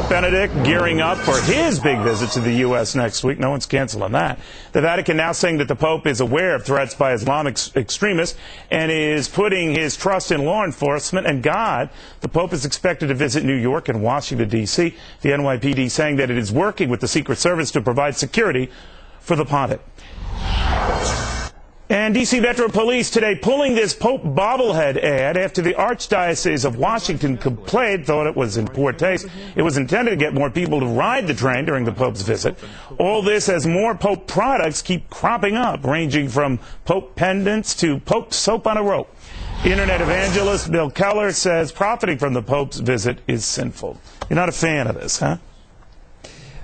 Pope Benedict gearing up for his big visit to the U.S. next week. No one's canceling that. The Vatican now saying that the Pope is aware of threats by Islamic extremists and is putting his trust in law enforcement and God. The Pope is expected to visit New York and Washington, D.C. The NYPD saying that it is working with the Secret Service to provide security for the pontiff. And D.C. Metro Police today pulling this Pope bobblehead ad after the Archdiocese of Washington complained, thought it was in poor taste. It was intended to get more people to ride the train during the Pope's visit. All this as more Pope products keep cropping up, ranging from Pope pendants to Pope soap on a rope. Internet evangelist Bill Keller says profiting from the Pope's visit is sinful. You're not a fan of this, huh?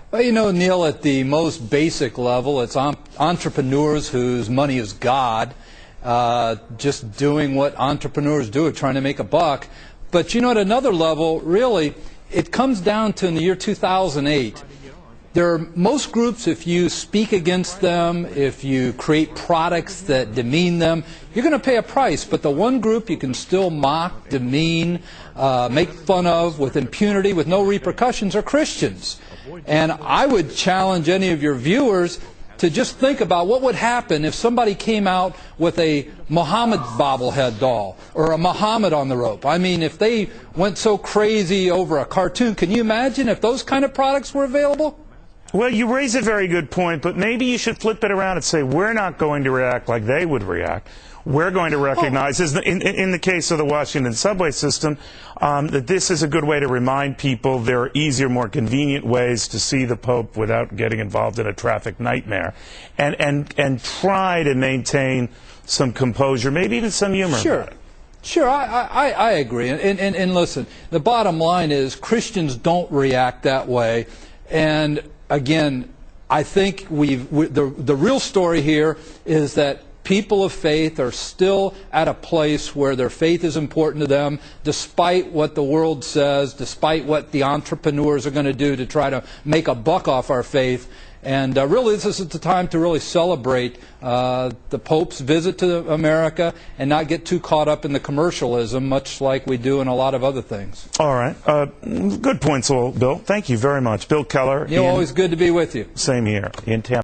Well, you know, Neil, at the most basic level, it's entrepreneurs whose money is God, just doing what entrepreneurs do, trying to make a buck. But, you know, at another level, really, it comes down to in the year 2008, there are most groups, if you speak against them, if you create products that demean them, you're going to pay a price. But the one group you can still mock, demean, make fun of with impunity, with no repercussions, are Christians. And I would challenge any of your viewers to just think about what would happen if somebody came out with a Muhammad bobblehead doll or a Muhammad on the rope. I mean, if they went so crazy over a cartoon, can you imagine if those kind of products were available? Well, you raise a very good point, but maybe you should flip it around and say we're not going to react like they would react. We're going to recognize, in the case of the Washington subway system, that this is a good way to remind people there are easier, more convenient ways to see the Pope without getting involved in a traffic nightmare, and try to maintain some composure, maybe even some humor. Sure. Sure, I agree. And listen, the bottom line is Christians don't react that way. And again, I think the real story here is that people of faith are still at a place where their faith is important to them, despite what the world says, despite what the entrepreneurs are going to do to try to make a buck off our faith. And really, this is the time to really celebrate the Pope's visit to America and not get too caught up in the commercialism, much like we do in a lot of other things. All right. Good points, Bill. Thank you very much. Bill Keller. Always good to be with you. Same here in Tampa.